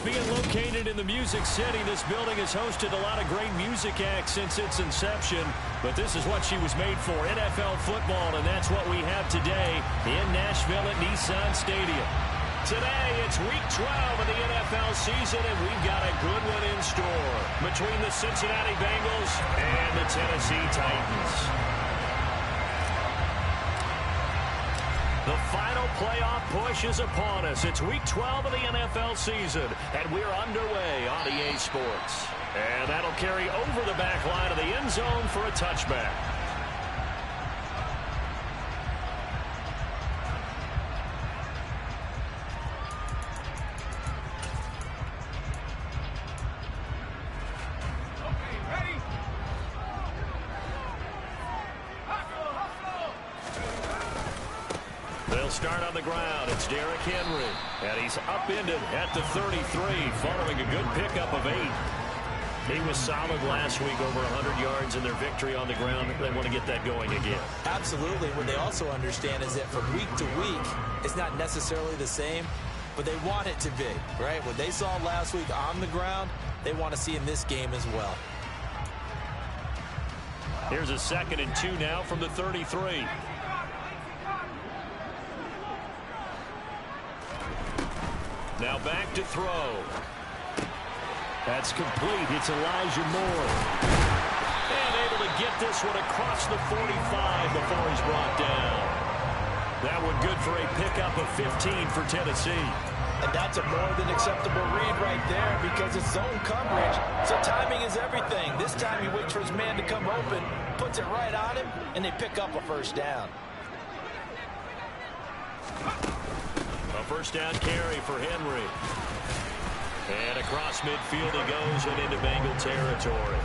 Being located in the Music City, this building has hosted a lot of great music acts since its inception. But this is what she was made for, NFL football, and that's what we have today in Nashville at Nissan Stadium. Today, it's Week 12 of the NFL season, and we've got a good one in store between the Cincinnati Bengals and the Tennessee Titans. The final playoff push is upon us. It's Week 12 of the NFL season, and we're underway on EA Sports. And that'll carry over the back line of the end zone for a touchback. They'll start on the ground. It's Derrick Henry. And he's upended at the 33 following a good pickup of 8. He was solid last week, over 100 yards in their victory on the ground. They want to get that going again. Absolutely. What they also understand is that from week to week, it's not necessarily the same, but they want it to be, right? What they saw last week on the ground, they want to see in this game as well. Here's a 2nd and 2 now from the 33. Now back to throw. That's complete. It's Elijah Moore. And able to get this one across the 45 before he's brought down. That one good for a pickup of 15 for Tennessee. And that's a more than acceptable read right there because it's zone coverage, so timing is everything. This time he waits for his man to come open, puts it right on him, and they pick up a first down. A first down carry for Henry. And across midfield he goes and into Bengal territory.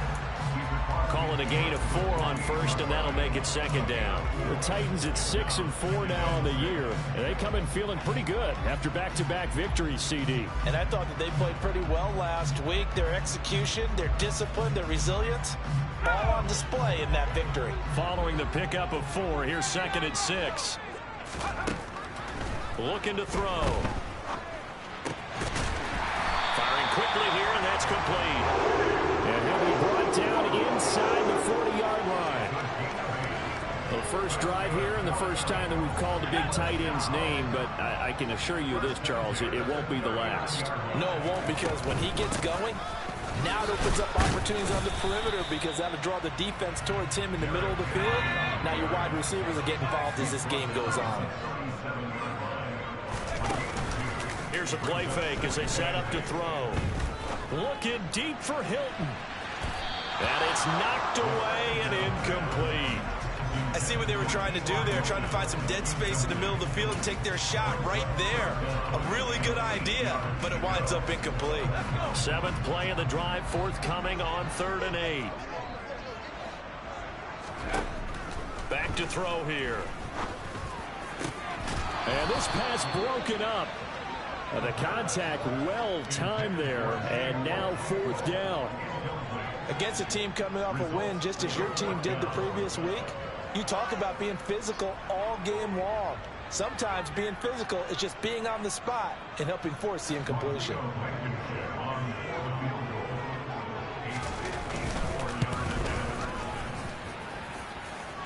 Calling a gain of 4 on first, and that'll make it 2nd down. The Titans at 6 and 4 now on the year, and they come in feeling pretty good after back-to-back victories, CD. And I thought that they played pretty well last week. Their execution, their discipline, their resilience, all on display in that victory. Following the pickup of 4, here's 2nd and 6. Looking to throw. Firing quickly here, and that's complete. And he'll be brought down inside the 40-yard line. The first drive here and the first time that we've called the big tight end's name, but I can assure you this, Charles, it won't be the last. No, it won't, because when he gets going, now it opens up opportunities on the perimeter because that'll draw the defense towards him in the middle of the field. Now your wide receivers will get involved as this game goes on. Here's a play fake as they set up to throw. Looking deep for Hilton. And it's knocked away and incomplete. I see what they were trying to do there, trying to find some dead space in the middle of the field and take their shot right there. A really good idea, but it winds up incomplete. 7th play of the drive forthcoming on 3rd and 8. Back to throw here. And this pass broken up. The contact well timed there, and now 4th down. Against a team coming off a win, just as your team did the previous week, you talk about being physical all game long. Sometimes being physical is just being on the spot and helping force the incompletion.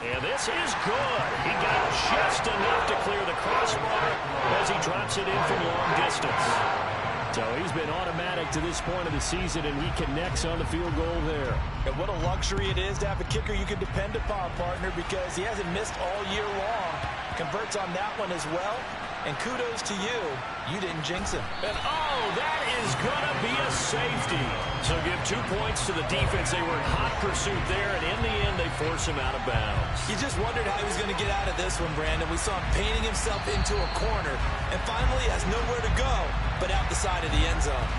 And this is good. He got just enough to clear the crossbar as he drops it in from long distance. So he's been automatic to this point of the season, and he connects on the field goal there. And what a luxury it is to have a kicker you can depend upon, partner, because he hasn't missed all year long. Converts on that one as well. And kudos to you. You didn't jinx him. And oh, that is going to be a safety. So give 2 points to the defense. They were in hot pursuit there, and in the end, they force him out of bounds. You just wondered how he was going to get out of this one, Brandon. We saw him painting himself into a corner, and finally has nowhere to go but out the side of the end zone.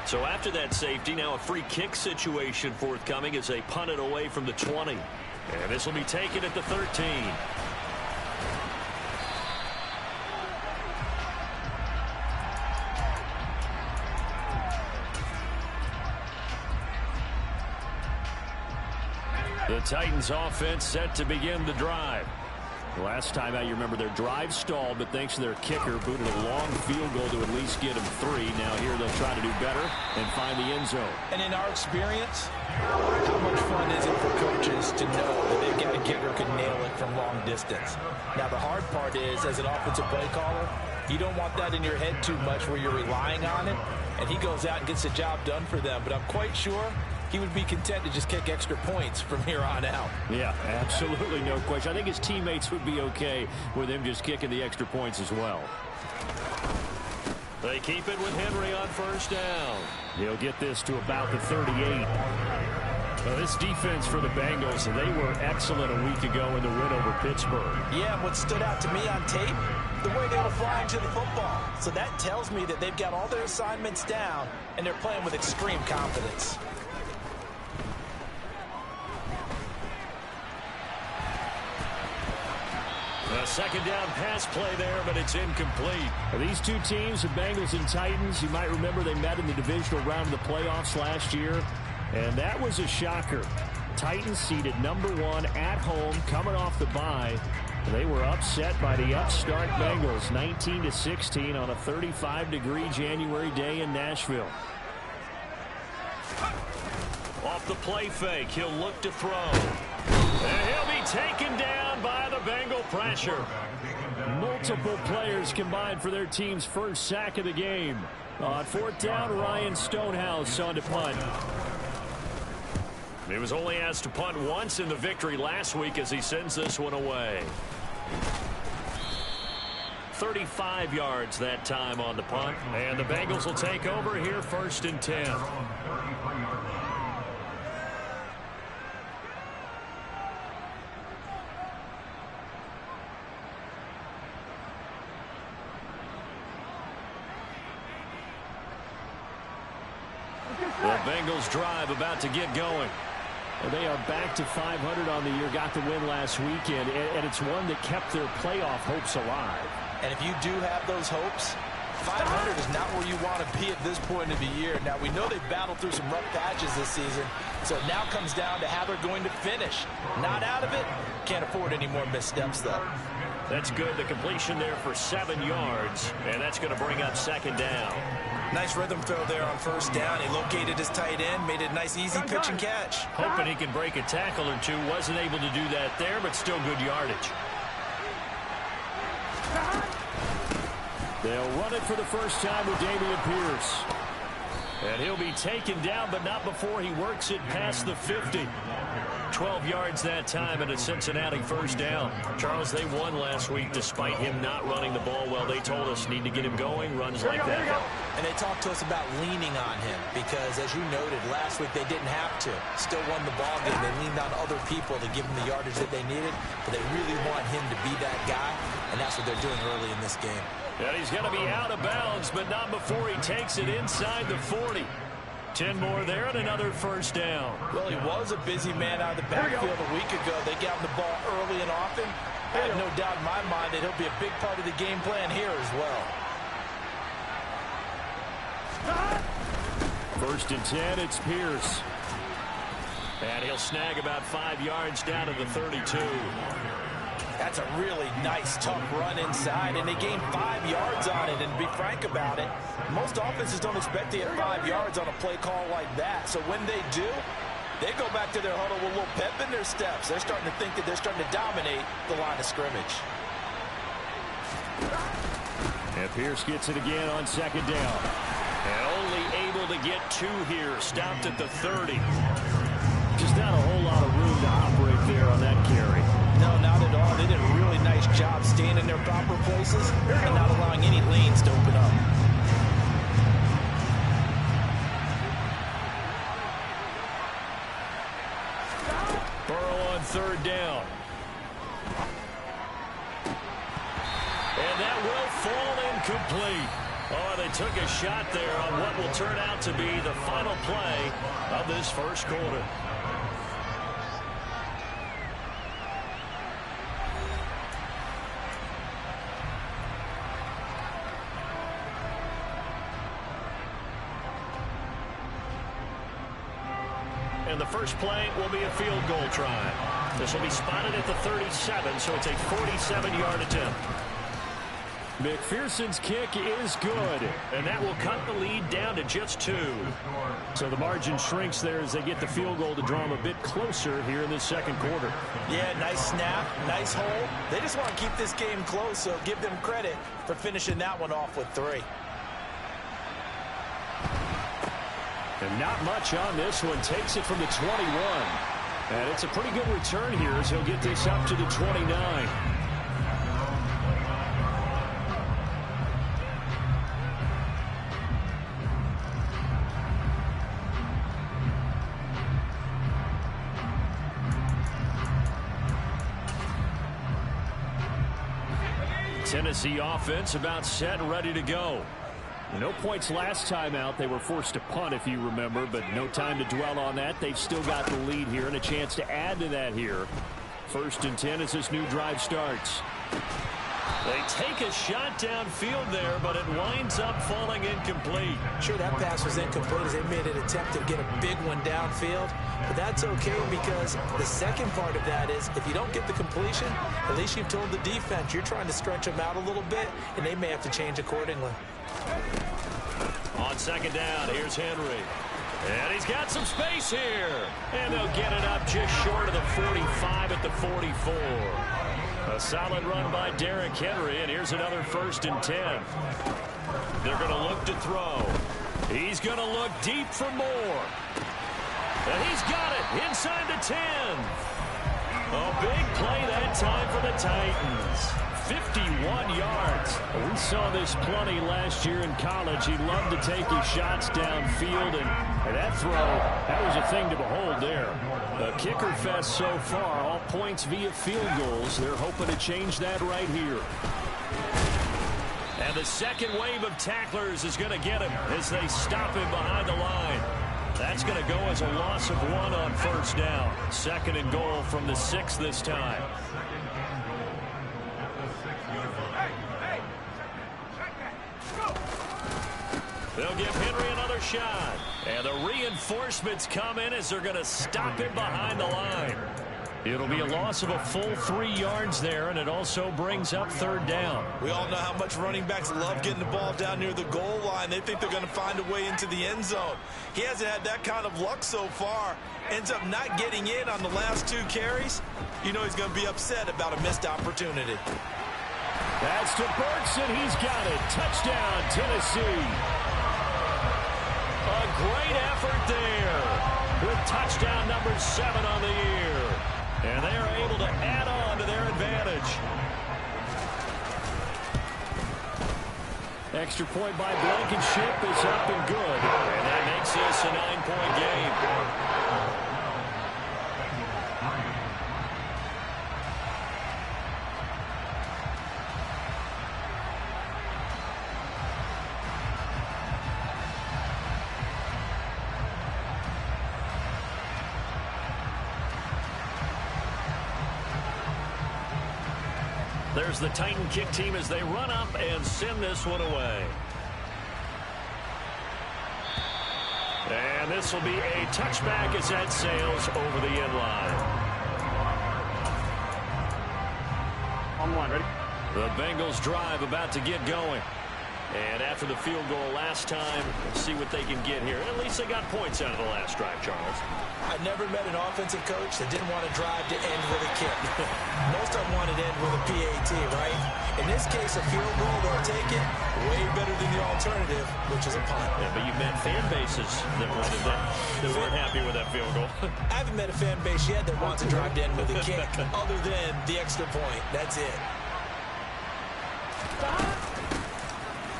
So after that safety, now a free kick situation forthcoming as they punt it away from the 20. And this will be taken at the 13. The Titans offense set to begin the drive. Last time out, you remember their drive stalled, but thanks to their kicker, booted a long field goal to at least get them 3. Now here they'll try to do better and find the end zone. And in our experience, how much fun is it for coaches to know that they've got a kicker who can nail it from long distance? Now, the hard part is, as an offensive play caller, you don't want that in your head too much where you're relying on it, and he goes out and gets the job done for them. But I'm quite sure he would be content to just kick extra points from here on out. Yeah, absolutely no question. I think his teammates would be okay with him just kicking the extra points as well. They keep it with Henry on first down. He'll get this to about the 38. Well, this defense for the Bengals, they were excellent a week ago in the win over Pittsburgh. Yeah, and what stood out to me on tape, the way they were flying to the football. So that tells me that they've got all their assignments down, and they're playing with extreme confidence. A second down pass play there, but it's incomplete. These two teams, the Bengals and Titans, you might remember they met in the divisional round of the playoffs last year, and that was a shocker. Titans seeded #1 at home, coming off the bye. They were upset by the upstart Bengals, 19-16 on a 35-degree January day in Nashville. Off the play fake, he'll look to throw. And he'll be taken down by the Bengal pressure. Multiple players combined for their team's first sack of the game. On fourth down, Ryan Stonehouse on to punt. He was only asked to punt once in the victory last week as he sends this one away. 35 yards that time on the punt. And the Bengals will take over here first and 10. The Bengals drive about to get going. Well, they are back to 500 on the year, got the win last weekend, and it's one that kept their playoff hopes alive. And if you do have those hopes, 500 is not where you want to be at this point of the year. Now, we know they've battled through some rough patches this season, so it now comes down to how they're going to finish. Not out of it. Can't afford any more missteps, though. That's good. The completion there for 7 yards, and that's going to bring up second down. Nice rhythm throw there on first down. He located his tight end, made it a nice, easy pitch and catch. Hoping he can break a tackle or two. Wasn't able to do that there, but still good yardage. They'll run it for the first time with Dameon Pierce. And he'll be taken down, but not before he works it past the 50. 12 yards that time and a Cincinnati first down. Charles, they won last week despite him not running the ball well. They told us need to get him going, runs like that. And they talked to us about leaning on him because, as you noted, last week they didn't have to. Still won the ball game. They leaned on other people to give him the yardage that they needed, but they really want him to be that guy, and that's what they're doing early in this game. And he's going to be out of bounds, but not before he takes it inside the 40. 10 more there and another first down. Well, he was a busy man out of the backfield a week ago. They got him the ball early and often. I have no doubt in my mind that he'll be a big part of the game plan here as well. First and 10, it's Pierce. And he'll snag about 5 yards down to the 32. That's a really nice, tough run inside, and they gained 5 yards on it. And to be frank about it, most offenses don't expect to get 5 yards on a play call like that. So when they do, they go back to their huddle with a little pep in their steps. They're starting to think that they're starting to dominate the line of scrimmage. And Pierce gets it again on second down. And only able to get 2 here. Stopped at the 30. Just not a whole lot of room to operate there on that carry. No, not at all. They did a really nice job staying in their proper places and not allowing any lanes to open up. Burrow on third down. And that will fall incomplete. Oh, they took a shot there on what will turn out to be the final play of this first quarter. and the first play will be a field goal try. This will be spotted at the 37, so it's a 47-yard attempt. McPherson's kick is good, and that will cut the lead down to just 2. So the margin shrinks there as they get the field goal to draw them a bit closer here in this second quarter. Yeah, nice snap, nice hole. They just want to keep this game close, so give them credit for finishing that one off with 3. And not much on this one. Takes it from the 21. And it's a pretty good return here as he'll get this up to the 29. Tennessee offense about set and ready to go. No points last time out. They were forced to punt, if you remember, but no time to dwell on that. They've still got the lead here and a chance to add to that here. 1st and 10 as this new drive starts. They take a shot downfield there, but it winds up falling incomplete. Sure, that pass was incomplete as they made an attempt to get a big one downfield. But that's okay because the second part of that is if you don't get the completion, at least you've told the defense you're trying to stretch them out a little bit, and they may have to change accordingly. On 2nd down, here's Henry. And he's got some space here. And they'll get it up just short of the 45 at the 44. A solid run by Derrick Henry, and here's another 1st and 10. They're going to look to throw. He's going to look deep for more. And he's got it inside the 10. A big play that time for the Titans. 51 yards. We saw this plenty last year in college. He loved to take his shots downfield, and that throw, that was a thing to behold there. A kicker fest so far, all points via field goals. They're hoping to change that right here. And the second wave of tacklers is going to get him as they stop him behind the line. That's going to go as a loss of 1 on 1st down. 2nd and goal from the 6 this time. They'll give Henry another shot. And the reinforcements come in as they're going to stop him behind the line. It'll be a loss of a full 3 yards there, and it also brings up 3rd down. We all know how much running backs love getting the ball down near the goal line. They think they're going to find a way into the end zone. He hasn't had that kind of luck so far. Ends up not getting in on the last 2 carries. You know he's going to be upset about a missed opportunity. That's to Burks, and he's got it. Touchdown, Tennessee. A great effort there with touchdown number 7 on the year. And they are able to add on to their advantage. Extra point by Blankenship is up and good. And that makes this a 9-point game. There's the Titan kick team as they run up and send this one away. And this will be a touchback as that sails over the end line. On 1, ready? The Bengals drive about to get going. And after the field goal last time, see what they can get here. At least they got points out of the last drive, Charles. I never met an offensive coach that didn't want to drive to end with a kick. Most of them wanted to end with a PAT, right? In this case, a field goal, they'll take it way better than the alternative, which is a punt. Yeah, but you've met fan bases that wanted that, that weren't happy with that field goal. I haven't met a fan base yet that wants to drive to end with a kick, other than the extra point. That's it.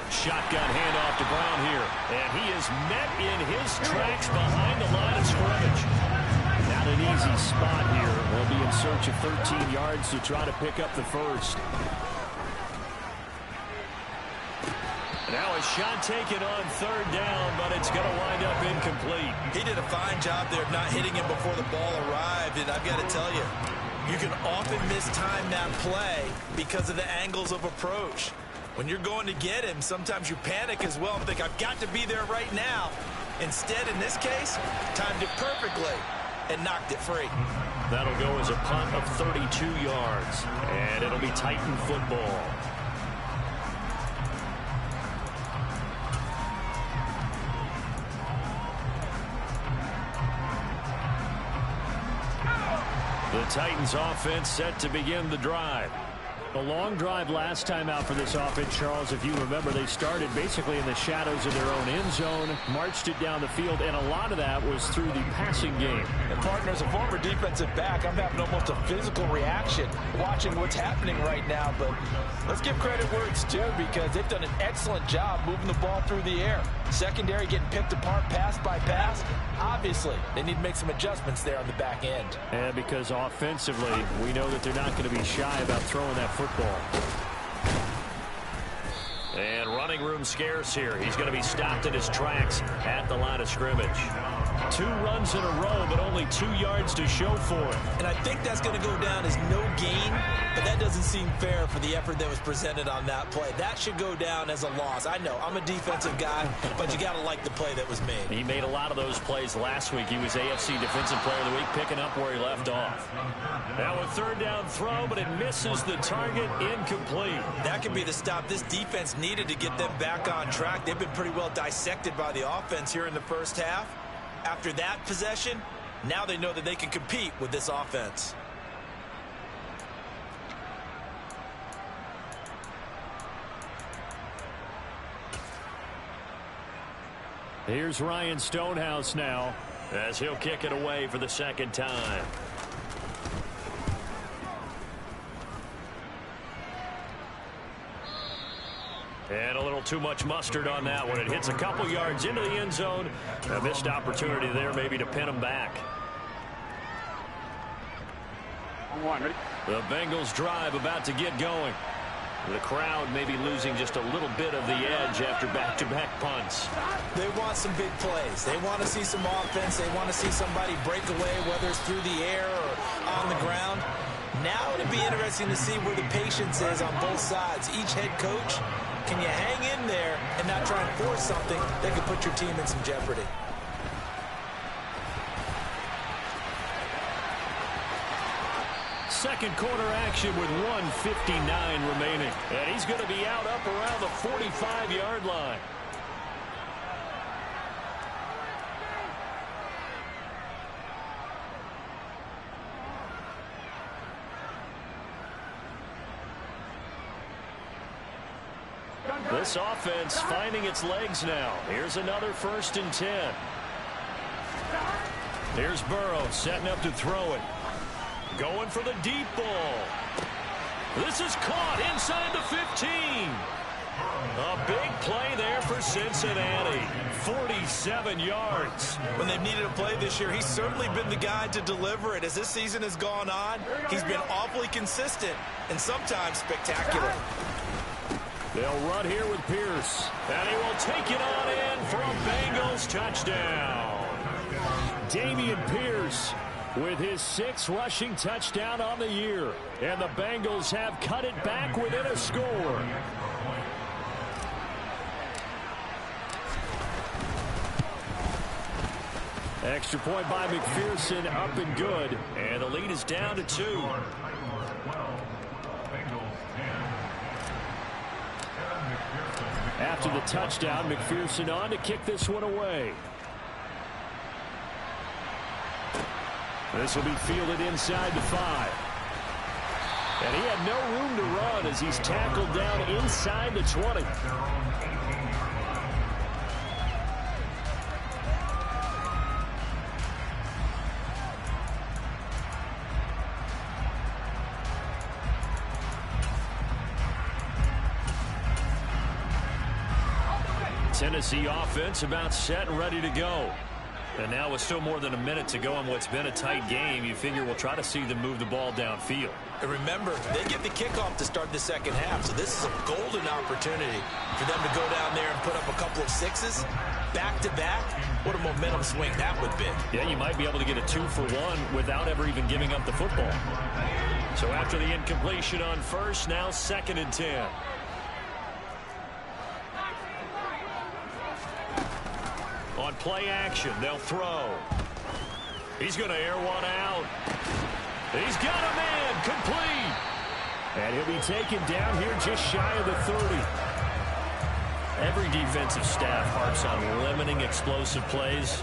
Shotgun handoff to Brown here. And he is met in his tracks behind the line of scrimmage. Not an easy spot here. They'll be in search of 13 yards to try to pick up the first. Now a shot taken on 3rd down, but it's going to wind up incomplete. He did a fine job there of not hitting him before the ball arrived, and I've got to tell you, you can often mistime that play because of the angles of approach. When you're going to get him, sometimes you panic as well and think, I've got to be there right now. Instead, in this case, timed it perfectly and knocked it free. That'll go as a punt of 32 yards, and it'll be Titan football. The Titans offense set to begin the drive. A long drive last time out for this offense, Charles. If you remember, they started basically in the shadows of their own end zone, marched it down the field, and a lot of that was through the passing game. And partner, as a former defensive back, I'm having almost a physical reaction watching what's happening right now. But let's give credit where it's due, because they've done an excellent job moving the ball through the air. Secondary getting picked apart pass by pass. Obviously, they need to make some adjustments there on the back end. And because offensively, we know that they're not going to be shy about throwing that football. And running room scarce here. He's going to be stopped in his tracks at the line of scrimmage. 2 runs in a row, but only 2 yards to show for it. And I think that's going to go down as no gain, but that doesn't seem fair for the effort that was presented on that play. That should go down as a loss. I know, I'm a defensive guy, but you got to like the play that was made. He made a lot of those plays last week. He was AFC Defensive Player of the Week, picking up where he left off. Now a third down throw, but it misses the target, incomplete. That could be the stop this defense needed to get them back on track. They've been pretty well dissected by the offense here in the first half. After that possession, now they know that they can compete with this offense. Here's Ryan Stonehouse now, as he'll kick it away for the second time. And a little too much mustard on that one. It hits a couple yards into the end zone. A missed opportunity there maybe to pin him back. The Bengals drive about to get going. The crowd maybe losing just a little bit of the edge after back-to-back punts. They want some big plays. They want to see some offense. They want to see somebody break away, whether it's through the air or on the ground. Now it'll be interesting to see where the patience is on both sides. Each head coach, can you hang in there and not try and force something that could put your team in some jeopardy? Second quarter action with 1:59 remaining. And he's going to be out up around the 45-yard line. This offense finding its legs now. Here's another 1st and 10. Here's Burrow setting up to throw it. Going for the deep ball. This is caught inside the 15. A big play there for Cincinnati. 47 yards. When they've needed a play this year, he's certainly been the guy to deliver it. As this season has gone on, he's been awfully consistent and sometimes spectacular. They'll run here with Pierce. And he will take it on in for a Bengals touchdown. Dameon Pierce with his 6th rushing touchdown on the year. And the Bengals have cut it back within a score. Extra point by McPherson, up and good. And the lead is down to 2. After the touchdown, McPherson on to kick this one away. This will be fielded inside the 5. And he had no room to run as he's tackled down inside the 20. Tennessee offense about set and ready to go. And now with still more than a minute to go in what's been a tight game, you figure we'll try to see them move the ball downfield. And remember, they get the kickoff to start the second half, so this is a golden opportunity for them to go down there and put up a couple of 6s back-to-back. What a momentum swing that would be. Yeah, you might be able to get a 2-for-1 without ever even giving up the football. So after the incompletion on 1st, now 2nd and 10. play action. They'll throw. He's going to air one out. He's got a man. Complete. And he'll be taken down here just shy of the 30. Every defensive staff harps on limiting explosive plays.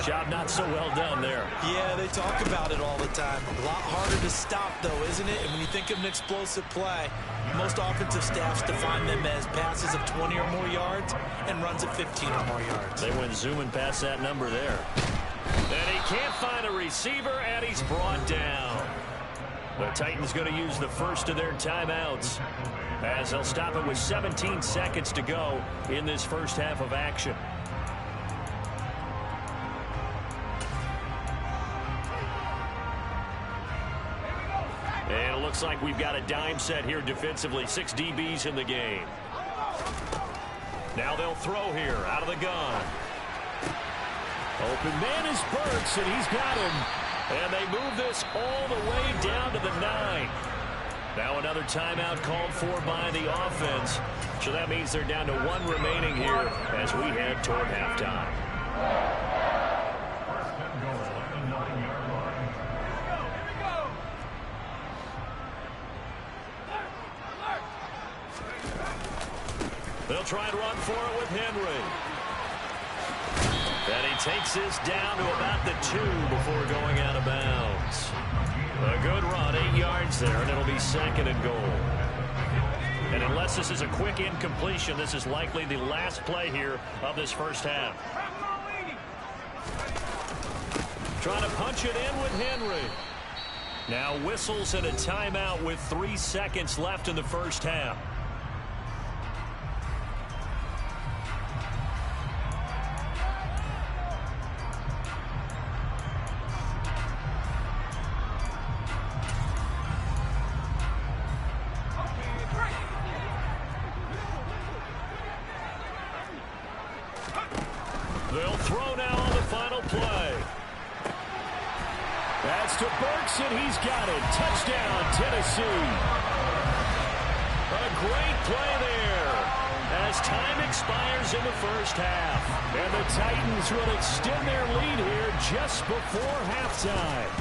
Job not so well done there. Yeah, they talk about it all the time. A lot harder to stop, though, isn't it? And when you think of an explosive play, most offensive staffs define them as passes of 20 or more yards and runs of 15 or more yards. They went zooming past that number there. And he can't find a receiver, and he's brought down. The Titans going to use the first of their timeouts, as they'll stop it with 17 seconds to go in this first half of action. And it looks like we've got a dime set here defensively. 6 DBs in the game. Now they'll throw here out of the gun. Open man is Burks, and he's got him. And they move this all the way down to the 9. Now another timeout called for by the offense. So that means they're down to 1 remaining here as we head toward halftime. They'll try and run for it with Henry. And he takes this down to about the 2 before going out of bounds. A good run, 8 yards there, and it'll be 2nd and goal. And unless this is a quick incompletion, this is likely the last play here of this first half. Trying to punch it in with Henry. Now whistles and a timeout with 3 seconds left in the first half. They'll throw now on the final play. That's to Burks, and he's got it. Touchdown, Tennessee. A great play there as time expires in the first half. And the Titans will extend their lead here just before halftime.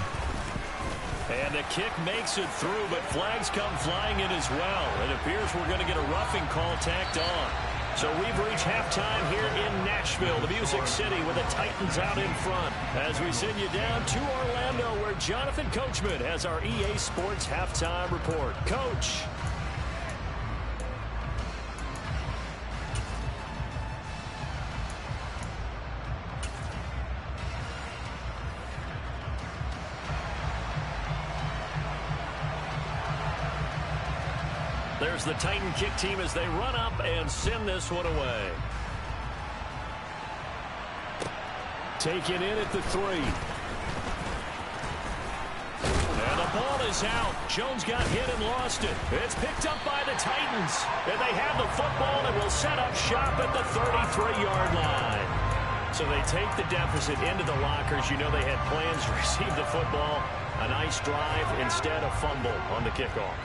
And the kick makes it through, but flags come flying in as well. It appears we're going to get a roughing call tacked on. So we've reached halftime here in Nashville, the Music City, with the Titans out in front. As we send you down to Orlando, where Jonathan Coachman has our EA Sports halftime report. Coach. There's the Titan kick team as they run up and send this one away. Taken in at the 3. And the ball is out. Jones got hit and lost it. It's picked up by the Titans. And they have the football and will set up shop at the 33-yard line. So they take the deficit into the lockers. You know they had plans to receive the football. A nice drive, instead a fumble on the kickoff.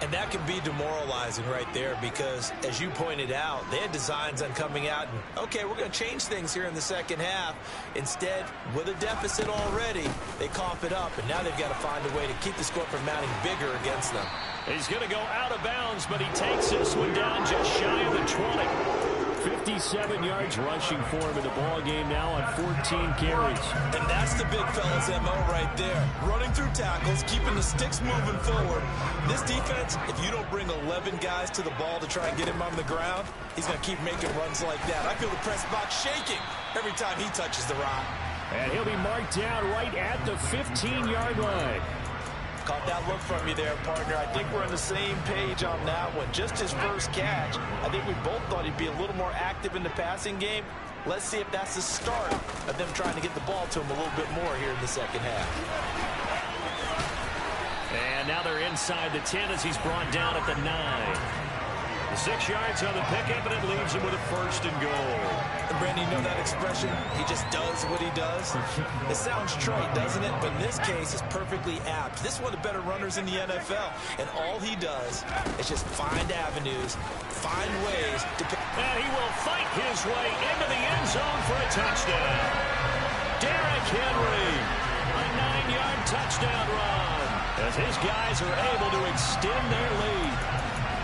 And that can be demoralizing right there because, as you pointed out, they had designs on coming out and, okay, we're going to change things here in the second half. Instead, with a deficit already, they cough it up, and now they've got to find a way to keep the score from mounting bigger against them. He's going to go out of bounds, but he takes this one down just shy of the 20. 57 yards rushing for him in the ball game now on 14 carries. And that's the big fella's MO right there. Running through tackles, keeping the sticks moving forward. This defense, if you don't bring 11 guys to the ball to try and get him on the ground, he's going to keep making runs like that. I feel the press box shaking every time he touches the rock. And he'll be marked down right at the 15-yard line. Caught that look from you there, partner. I think we're on the same page on that one. Just his first catch. I think we both thought he'd be a little more active in the passing game. Let's see if that's the start of them trying to get the ball to him a little bit more here in the second half. And now they're inside the 10 as he's brought down at the 9. 6 yards on the pickup, and it leaves him with a 1st and goal. And Brandon, you know that expression? He just does what he does. It sounds trite, doesn't it? But in this case, it's perfectly apt. This is one of the better runners in the NFL, and all he does is just find avenues, find ways to pick. And he will fight his way into the end zone for a touchdown. Derrick Henry, a 9-yard touchdown run, as his guys are able to extend their lead.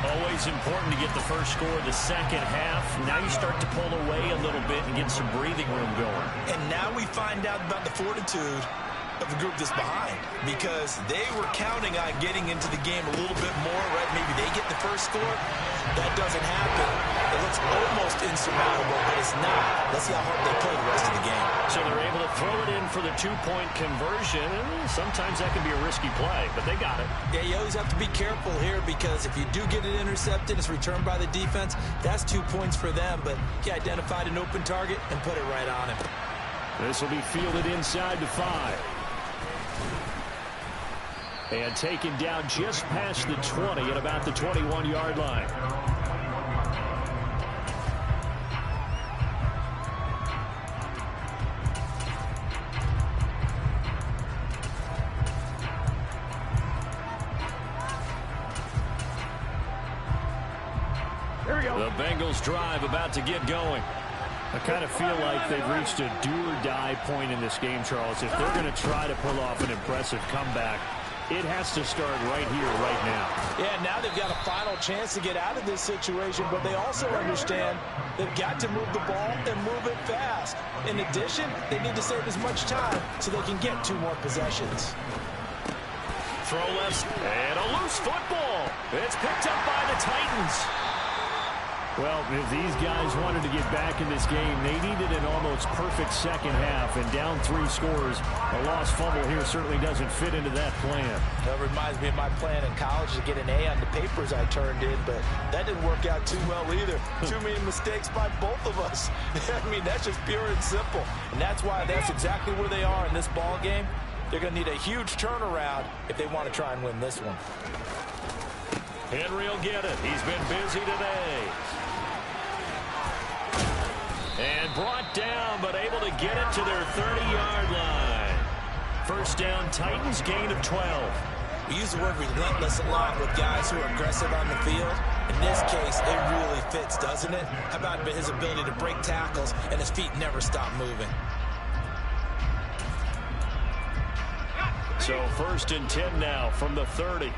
Always important to get the first score of the second half. Now you start to pull away a little bit and get some breathing room going. And now we find out about the fortitude of the group that's behind, because they were counting on getting into the game a little bit more, right? Maybe they get the first score. That doesn't happen. It looks almost insurmountable, but it's not. Let's see how hard they play the rest of the game. So they're able to throw it in for the 2-point conversion. Sometimes that can be a risky play, but they got it. Yeah, you always have to be careful here, because if you do get it intercepted, it's returned by the defense. That's 2 points for them, but he identified an open target and put it right on him. This will be fielded inside the 5. And taken down just past the 20 at about the 21-yard line. Here we go. The Bengals drive about to get going. I kind of feel like they've reached a do-or-die point in this game, Charles. If they're going to try to pull off an impressive comeback, it has to start right here, right now. Yeah, now they've got a final chance to get out of this situation, but they also understand they've got to move the ball and move it fast. In addition, they need to save as much time so they can get 2 more possessions. Throw left, and a loose football. It's picked up by the Titans. Well, if these guys wanted to get back in this game, they needed an almost perfect second half, and down 3 scores. A lost fumble here certainly doesn't fit into that plan. That reminds me of my plan in college to get an A on the papers I turned in, but that didn't work out too well either. Too many mistakes by both of us. I mean, that's just pure and simple. And that's why that's exactly where they are in this ball game. They're going to need a huge turnaround if they want to try and win this one. Henry will get it. He's been busy today. And brought down, but able to get it to their 30-yard line. First down, Titans, gain of 12. We use the word relentless a lot with guys who are aggressive on the field. In this case, it really fits, doesn't it? How about his ability to break tackles and his feet never stop moving? So 1st and 10 now from the 30.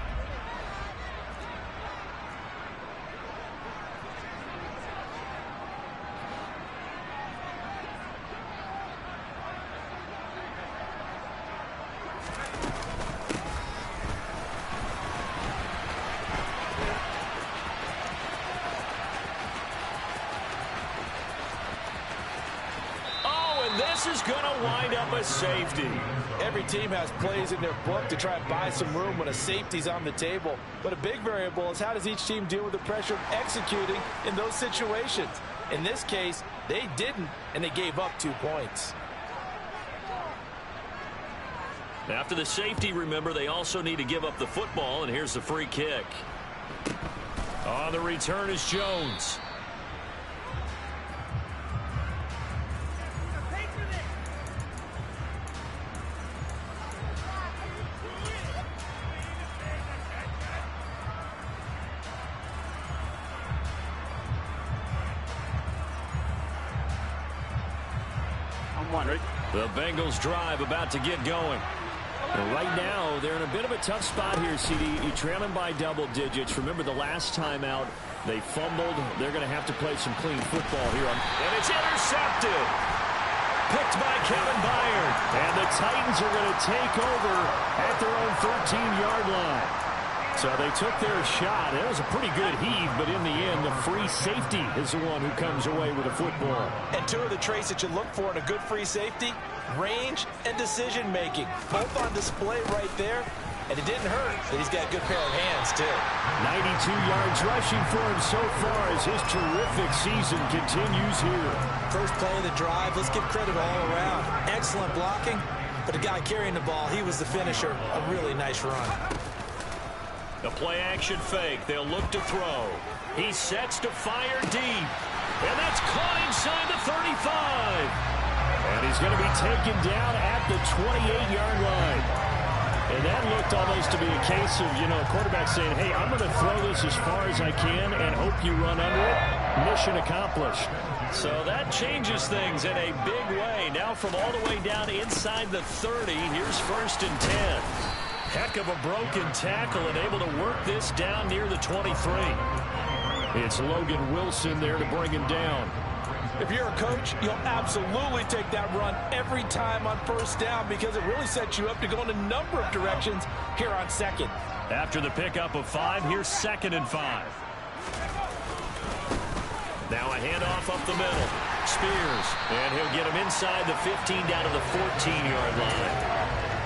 This is going to wind up a safety. Every team has plays in their book to try and buy some room when a safety's on the table. But a big variable is how does each team deal with the pressure of executing in those situations. In this case, they didn't, and they gave up 2 points. After the safety, remember, they also need to give up the football, and here's the free kick. On the return is Jones. The Bengals drive about to get going. And right now, they're in a bit of a tough spot here, CD. You're trailing by double digits. Remember the last time out, they fumbled. They're going to have to play some clean football here. And it's intercepted. Picked by Kevin Byard. And the Titans are going to take over at their own 13-yard line. So they took their shot. It was a pretty good heave, but in the end, the free safety is the one who comes away with a football. And 2 of the traits that you look for in a good free safety, range and decision-making. Both on display right there. And it didn't hurt that he's got a good pair of hands, too. 92 yards rushing for him so far as his terrific season continues here. First play of the drive, let's give credit all around. Excellent blocking, but the guy carrying the ball, he was the finisher. A really nice run. The play-action fake. They'll look to throw. He sets to fire deep. And that's caught inside the 35. And he's going to be taken down at the 28-yard line. And that looked almost to be a case of, a quarterback saying, hey, I'm going to throw this as far as I can and hope you run under it. Mission accomplished. So that changes things in a big way. Now from all the way down inside the 30, here's 1st and 10. Heck of a broken tackle and able to work this down near the 23. It's Logan Wilson there to bring him down. If you're a coach, you'll absolutely take that run every time on 1st down because it really sets you up to go in a number of directions here on 2nd. After the pickup of 5, here's 2nd and 5. Now a handoff up the middle. Spears, and he'll get him inside the 15 down to the 14-yard line.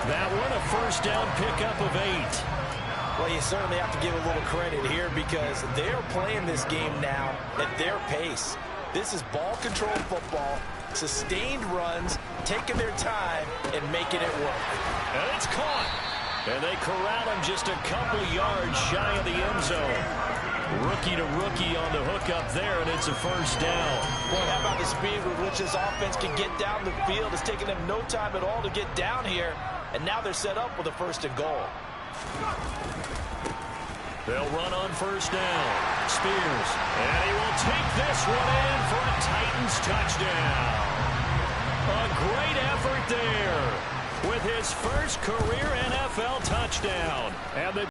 That one a 1st down pickup of 8. Well, you certainly have to give a little credit here because they're playing this game now at their pace. This is ball control football, sustained runs, taking their time and making it work. And it's caught. And they corral him just a couple yards shy of the end zone. Rookie to rookie on the hookup there, and it's a 1st down. Boy, how about the speed with which this offense can get down the field? It's taken them no time at all to get down here, and now they're set up with a 1st and goal. They'll run on 1st down. Spears, and he will take this one in for a Titans touchdown. A great effort there with his first career NFL touchdown. And the